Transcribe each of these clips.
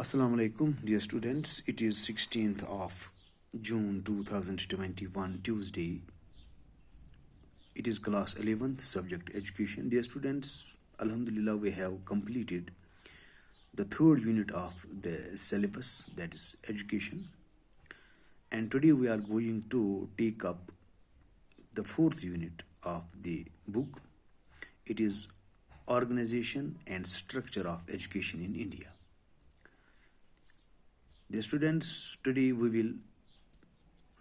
Assalamu alaikum, dear students. It is 16th of June 2021, Tuesday. It is class 11th, subject education. Dear students, Alhamdulillah, we have completed the third unit of the syllabus, that is education. And today we are going to take up the fourth unit of the book. It is organization and structure of education in India. Dear students, today we will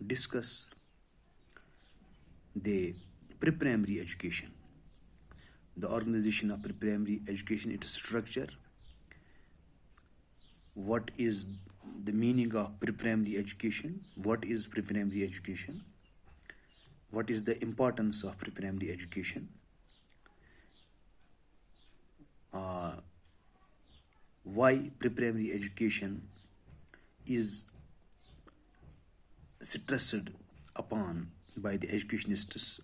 discuss the pre-primary education, the organization of pre-primary education, its structure, what is the meaning of pre-primary education, what is pre-primary education, what is the importance of pre-primary education, why pre-primary education is stressed upon by the educationists,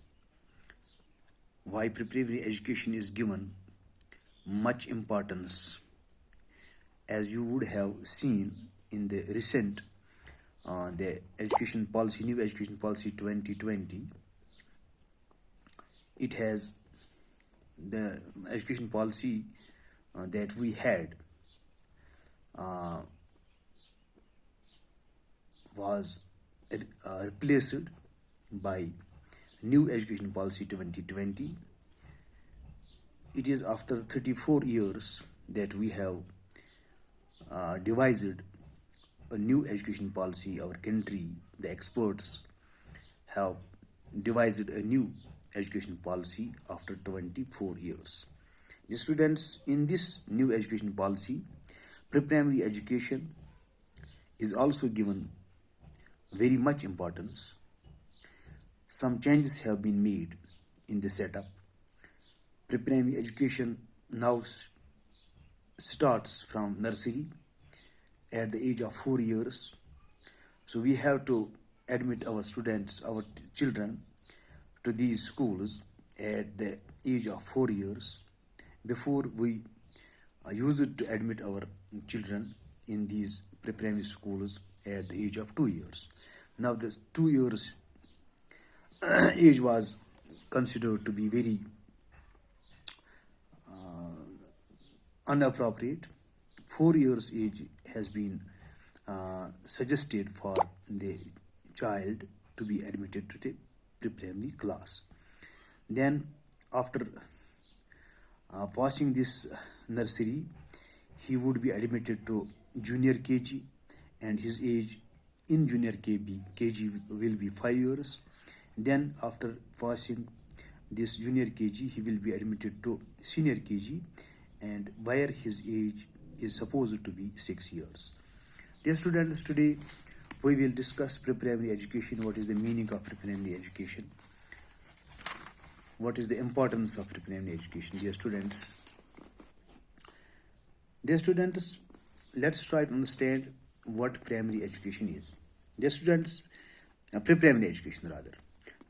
why pre-primary education is given much importance. As you would have seen in the recent the education policy, new education policy 2020, it has the education policy that we had was replaced by new education policy 2020. It is after 34 years that we have devised a new education policy. Our country, the experts have devised a new education policy after 24 years. The students, in this new education policy, pre-primary education is also given very much importance. Some changes have been made in the setup. Pre-primary education now starts from nursery at the age of 4 years. So we have to admit our students, our children to these schools at the age of 4 years. Before we used to admit our children in these pre-primary schools at the age of 2 years. Now the 2 years age was considered to be very inappropriate. 4 years age has been suggested for the child to be admitted to the pre-primary class. Then after passing this nursery, he would be admitted to junior KG, and his age in junior KG will be 5 years. Then after passing this junior KG, he will be admitted to senior KG, and where his age is supposed to be 6 years. Dear students, today we will discuss pre-primary education. What is the meaning of pre-primary education? What is the importance of pre-primary education? Dear students, let's try to understand what primary education is. Dear students, pre-primary education rather.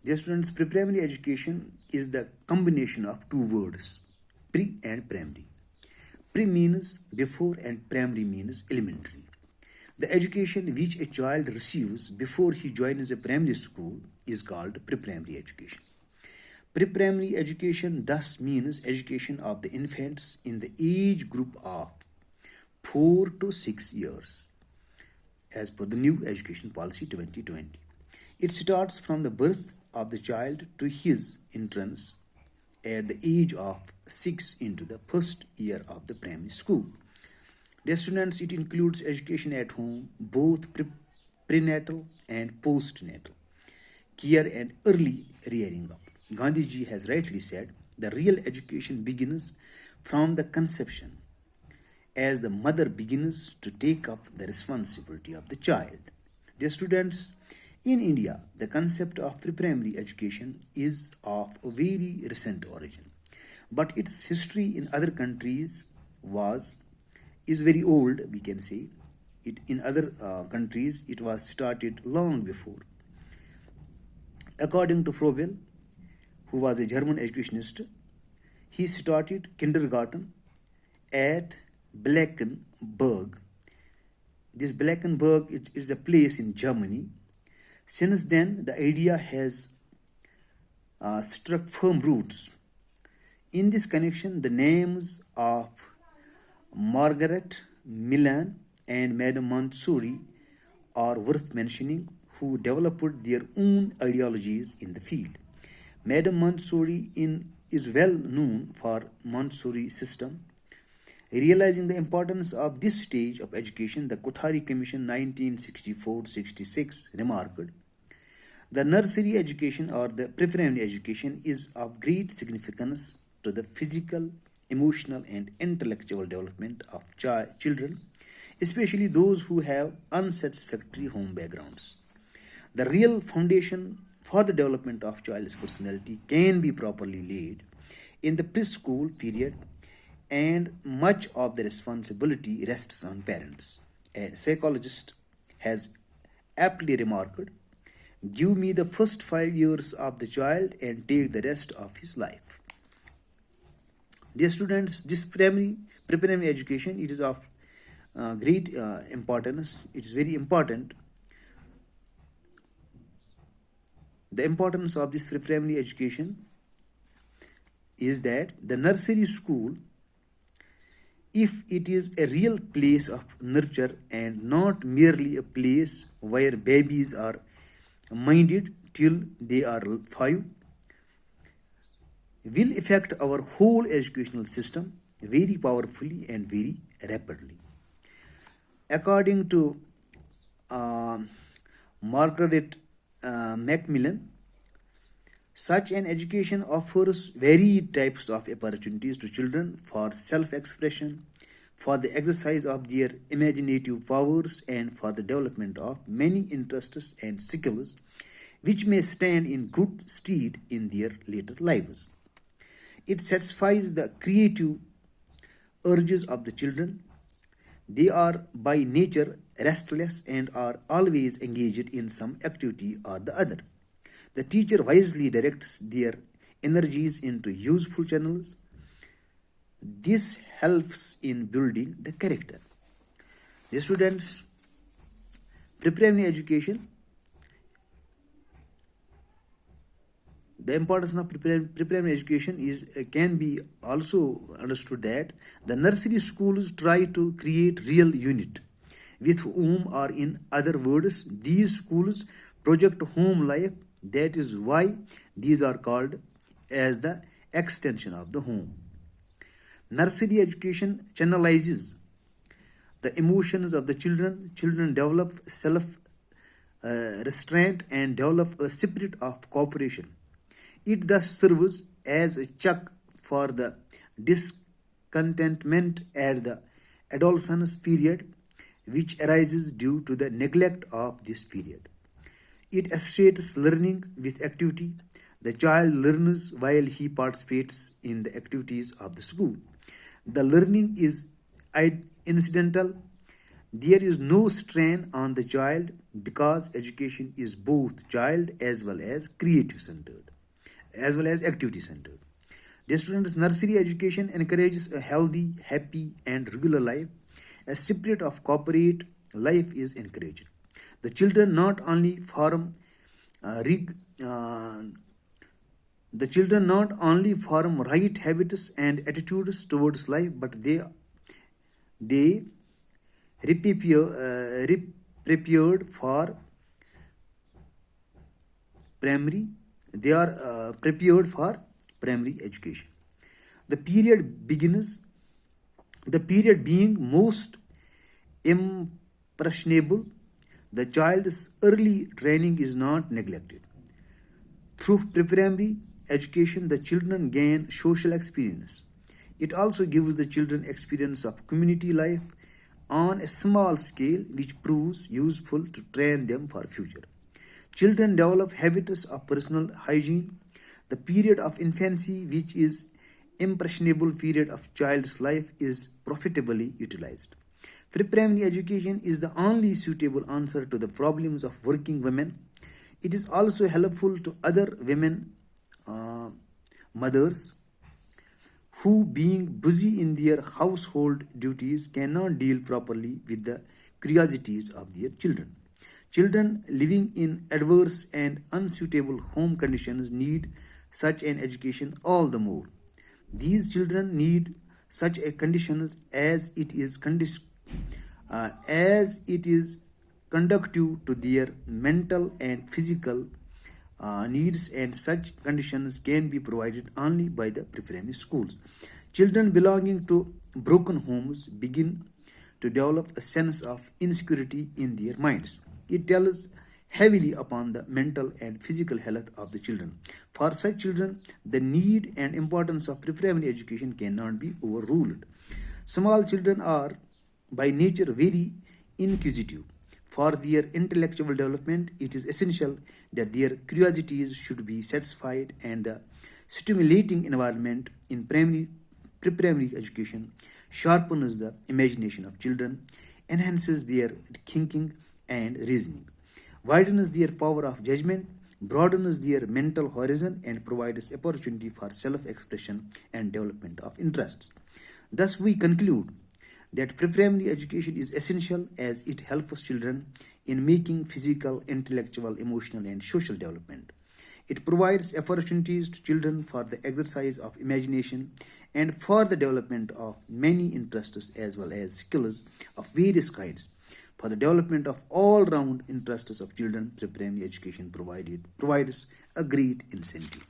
Dear students, pre-primary education is the combination of two words, pre and primary. Pre means before and primary means elementary. The education which a child receives before he joins a primary school is called pre-primary education. Pre-primary education thus means education of the infants in the age group of 4 to 6 years, as per the new education policy 2020. It starts from the birth of the child to his entrance at the age of 6 into the first year of the primary school. Dear students, it includes education at home, both prenatal and postnatal care and early rearing up. Gandhiji has rightly said, the real education begins from the conception, as the mother begins to take up the responsibility of the child. Dear students, in India, the concept of pre-primary education is of a very recent origin, but its history in other countries is very old, we can say. In other countries, it was started long before. According to Froebel, who was a German educationist, he started kindergarten at Blankenburg This Blankenberg is a place in Germany. Since then, the idea has struck firm roots. In this connection, the names of Margaret Milan and Madame Montessori are worth mentioning, who developed their own ideologies in the field. Madame Montessori is well known for Montessori system. Realizing the importance of this stage of education, the Kothari Commission 1964-66 remarked, the nursery education or the pre-primary education is of great significance to the physical, emotional, and intellectual development of children, especially those who have unsatisfactory home backgrounds. The real foundation for the development of child's personality can be properly laid in the preschool period, and much of the responsibility rests on parents. A psychologist has aptly remarked, give me the first 5 years of the child and take the rest of his life. Dear students, this pre-primary education, it is of great importance. It is very important. The importance of this pre-primary education is that the nursery school, if it is a real place of nurture and not merely a place where babies are minded till they are 5, will affect our whole educational system very powerfully and very rapidly. According to Margaret Macmillan, such an education offers varied types of opportunities to children for self-expression, for the exercise of their imaginative powers, and for the development of many interests and skills which may stand in good stead in their later lives. It satisfies the creative urges of the children. They are by nature restless and are always engaged in some activity or the other. The teacher wisely directs their energies into useful channels. This helps in building the character. The students, pre-primary education, the importance of pre-primary education is can be also understood that the nursery schools try to create real unit with whom, or in other words, these schools project home life. That is why these are called as the extension of the home. Nursery education channelizes the emotions of the children. Children develop self restraint and develop a spirit of cooperation. It thus serves as a check for the discontentment at the adolescence period, which arises due to the neglect of this period. It associates learning with activity. The child learns while he participates in the activities of the school. The learning is incidental. There is no strain on the child because education is both child as well as creative centered, as well as activity centered. The student's nursery education encourages a healthy, happy, and regular life. A spirit of corporate life is encouraged. The children not only form right habits and attitudes towards life, but they prepared for primary. They are prepared for primary education. The period begins. The period being most impressionable, the child's early training is not neglected. Through pre-primary education, the children gain social experience. It also gives the children experience of community life on a small scale, which proves useful to train them for future. Children develop habits of personal hygiene. The period of infancy, which is impressionable period of child's life, is profitably utilized. Pre-primary education is the only suitable answer to the problems of working women. It is also helpful to other women, mothers, who being busy in their household duties cannot deal properly with the curiosities of their children. Children living in adverse and unsuitable home conditions need such an education all the more. These children need such a conditions as it is conducive to their mental and physical needs, and such conditions can be provided only by the pre-primary schools. Children belonging to broken homes begin to develop a sense of insecurity in their minds. It tells heavily upon the mental and physical health of the children. For such children, the need and importance of pre-primary education cannot be overruled. Small children are by nature very inquisitive. For their intellectual development, it is essential that their curiosities should be satisfied, and the stimulating environment in pre-primary education sharpens the imagination of children, enhances their thinking and reasoning, widens their power of judgment, broadens their mental horizon, and provides opportunity for self-expression and development of interests. Thus, we conclude that pre-primary education is essential as it helps children in making physical, intellectual, emotional, and social development. It provides opportunities to children for the exercise of imagination and for the development of many interests as well as skills of various kinds. For the development of all round interests of children, pre-primary education provides a great incentive.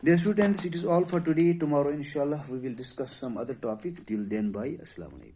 Dear students, it is all for today. Tomorrow, inshallah, we will discuss some other topic. Till then, bye. Assalamu alaikum.